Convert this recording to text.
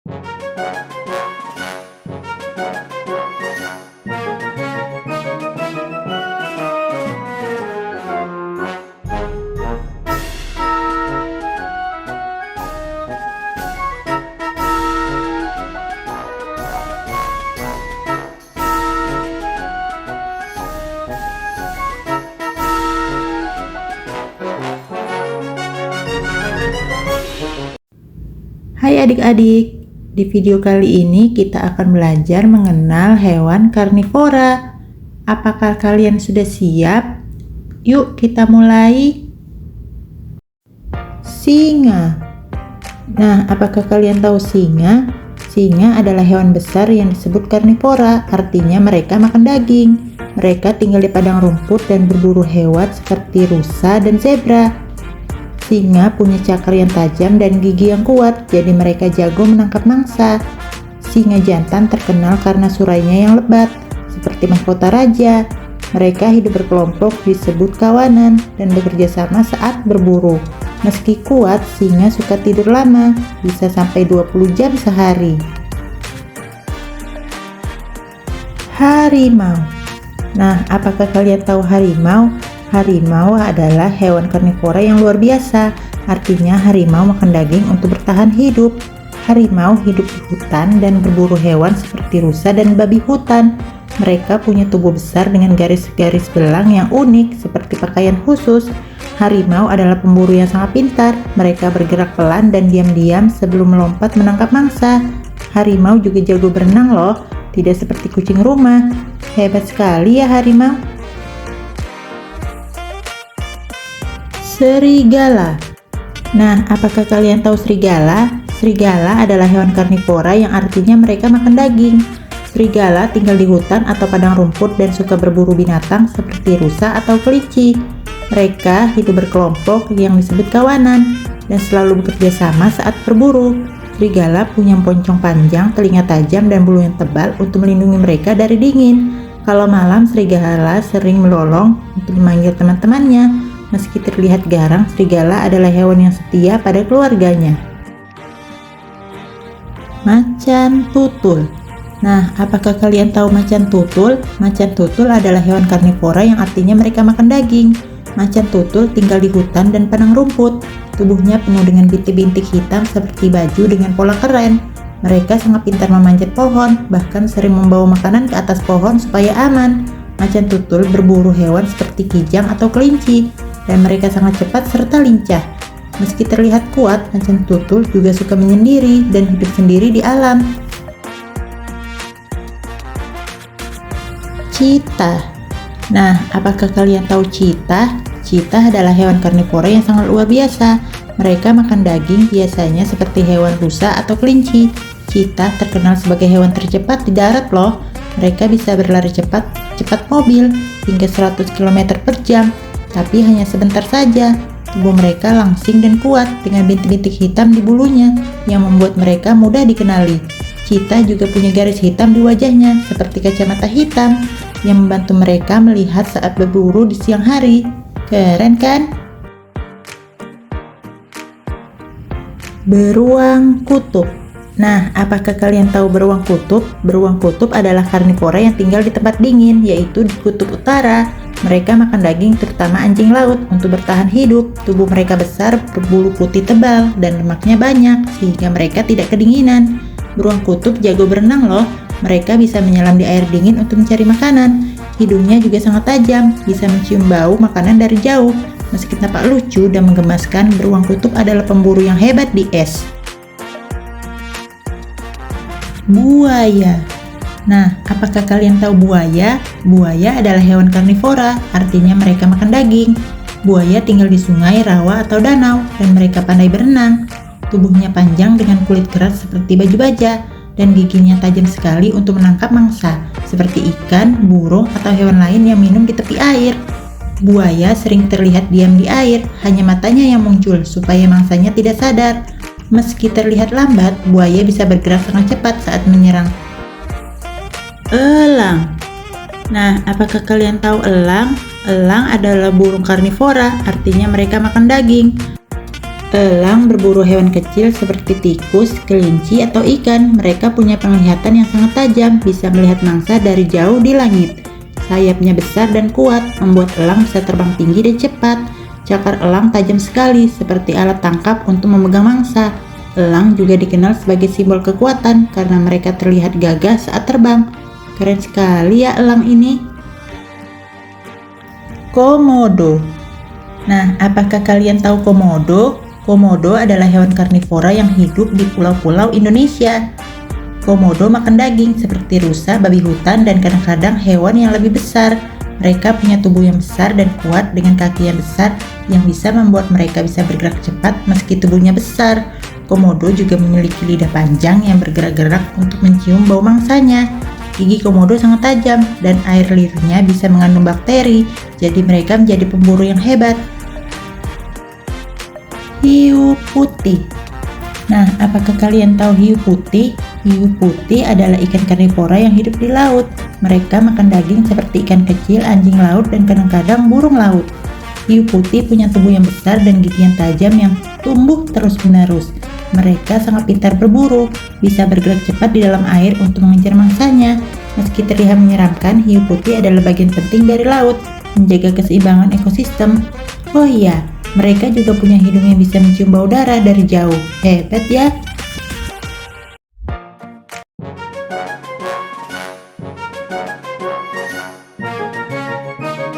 Hai adik-adik, di video kali ini kita akan belajar mengenal hewan karnivora. Apakah kalian sudah siap? Yuk kita mulai. Singa. Nah, apakah kalian tahu singa? Singa adalah hewan besar yang disebut karnivora, artinya mereka makan daging. Mereka tinggal di padang rumput dan berburu hewan seperti rusa dan zebra. Singa punya cakar yang tajam dan gigi yang kuat, jadi mereka jago menangkap mangsa. Singa jantan terkenal karena surainya yang lebat, seperti mahkota raja. Mereka hidup berkelompok disebut kawanan dan bekerja sama saat berburu. Meski kuat, singa suka tidur lama, bisa sampai 20 jam sehari. Harimau. Nah, apakah kalian tahu harimau? Harimau adalah hewan karnivora yang luar biasa, artinya harimau makan daging untuk bertahan hidup. Harimau hidup di hutan dan berburu hewan seperti rusa dan babi hutan. Mereka punya tubuh besar dengan garis-garis belang yang unik seperti pakaian khusus. Harimau adalah pemburu yang sangat pintar. Mereka bergerak pelan dan diam-diam sebelum melompat menangkap mangsa. Harimau juga jago berenang loh, tidak seperti kucing rumah. Hebat sekali ya harimau. Serigala. Nah, apakah kalian tahu serigala? Serigala adalah hewan karnivora yang artinya mereka makan daging. Serigala tinggal di hutan atau padang rumput dan suka berburu binatang seperti rusa atau kelinci. Mereka hidup berkelompok yang disebut kawanan dan selalu bekerja sama saat berburu. Serigala punya poncong panjang, telinga tajam, dan bulu yang tebal untuk melindungi mereka dari dingin. Kalau malam, serigala sering melolong untuk memanggil teman-temannya. Meski terlihat garang, serigala adalah hewan yang setia pada keluarganya. Macan tutul. Nah, apakah kalian tahu macan tutul? Macan tutul adalah hewan karnivora yang artinya mereka makan daging. Macan tutul tinggal di hutan dan padang rumput. Tubuhnya penuh dengan bintik-bintik hitam seperti baju dengan pola keren. Mereka sangat pintar memanjat pohon, bahkan sering membawa makanan ke atas pohon supaya aman. Macan tutul berburu hewan seperti kijang atau kelinci, dan mereka sangat cepat serta lincah. Meski terlihat kuat, macan tutul juga suka menyendiri dan hidup sendiri di alam. Cheetah. Nah, apakah kalian tahu cheetah? Cheetah adalah hewan karnivora yang sangat luar biasa. Mereka makan daging biasanya seperti hewan rusa atau kelinci. Cheetah terkenal sebagai hewan tercepat di darat loh. Mereka bisa berlari cepat mobil hingga 100 km per jam. Tapi hanya sebentar saja. Tubuh mereka langsing dan kuat dengan bintik-bintik hitam di bulunya yang membuat mereka mudah dikenali. Cheetah juga punya garis hitam di wajahnya seperti kacamata hitam yang membantu mereka melihat saat berburu di siang hari. Keren kan? Beruang kutub. Nah, apakah kalian tahu beruang kutub? Beruang kutub adalah karnivora yang tinggal di tempat dingin, yaitu di kutub utara. Mereka makan daging, terutama anjing laut, untuk bertahan hidup. Tubuh mereka besar, berbulu putih tebal, dan lemaknya banyak, sehingga mereka tidak kedinginan. Beruang kutub jago berenang loh. Mereka bisa menyelam di air dingin untuk mencari makanan. Hidungnya juga sangat tajam, bisa mencium bau makanan dari jauh. Meski tampak lucu dan menggemaskan, beruang kutub adalah pemburu yang hebat di es. Buaya. Nah, apakah kalian tahu buaya? Buaya adalah hewan karnivora, artinya mereka makan daging. Buaya tinggal di sungai, rawa, atau danau, dan mereka pandai berenang. Tubuhnya panjang dengan kulit keras seperti baju baja, dan giginya tajam sekali untuk menangkap mangsa, seperti ikan, burung, atau hewan lain yang minum di tepi air. Buaya sering terlihat diam di air, hanya matanya yang muncul supaya mangsanya tidak sadar. Meski terlihat lambat, buaya bisa bergerak sangat cepat saat menyerang. Elang. Nah, apakah kalian tahu elang? Elang adalah burung karnivora, artinya mereka makan daging. Elang berburu hewan kecil seperti tikus, kelinci, atau ikan. Mereka punya penglihatan yang sangat tajam, bisa melihat mangsa dari jauh di langit. Sayapnya besar dan kuat, membuat elang bisa terbang tinggi dan cepat. Cakar elang tajam sekali, seperti alat tangkap untuk memegang mangsa. Elang juga dikenal sebagai simbol kekuatan karena mereka terlihat gagah saat terbang. Keren sekali ya elang ini. Komodo. Nah, apakah kalian tahu komodo? Komodo adalah hewan karnivora yang hidup di pulau-pulau Indonesia. Komodo makan daging seperti rusa, babi hutan, dan kadang-kadang hewan yang lebih besar. Mereka punya tubuh yang besar dan kuat dengan kaki yang besar yang bisa membuat mereka bisa bergerak cepat meski tubuhnya besar. Komodo juga memiliki lidah panjang yang bergerak-gerak untuk mencium bau mangsanya. Gigi komodo sangat tajam dan air liurnya bisa mengandung bakteri, jadi mereka menjadi pemburu yang hebat. Hiu putih. Nah, apakah kalian tahu hiu putih? Hiu putih adalah ikan karnivora yang hidup di laut. Mereka makan daging seperti ikan kecil, anjing laut, dan kadang-kadang burung laut. Hiu putih punya tubuh yang besar dan gigi yang tajam yang tumbuh terus-menerus. Mereka sangat pintar berburu, bisa bergerak cepat di dalam air untuk mengejar mangsanya. Meski terlihat menyeramkan, hiu putih adalah bagian penting dari laut, menjaga keseimbangan ekosistem. Oh iya, mereka juga punya hidung yang bisa mencium bau darah dari jauh. Hebat ya!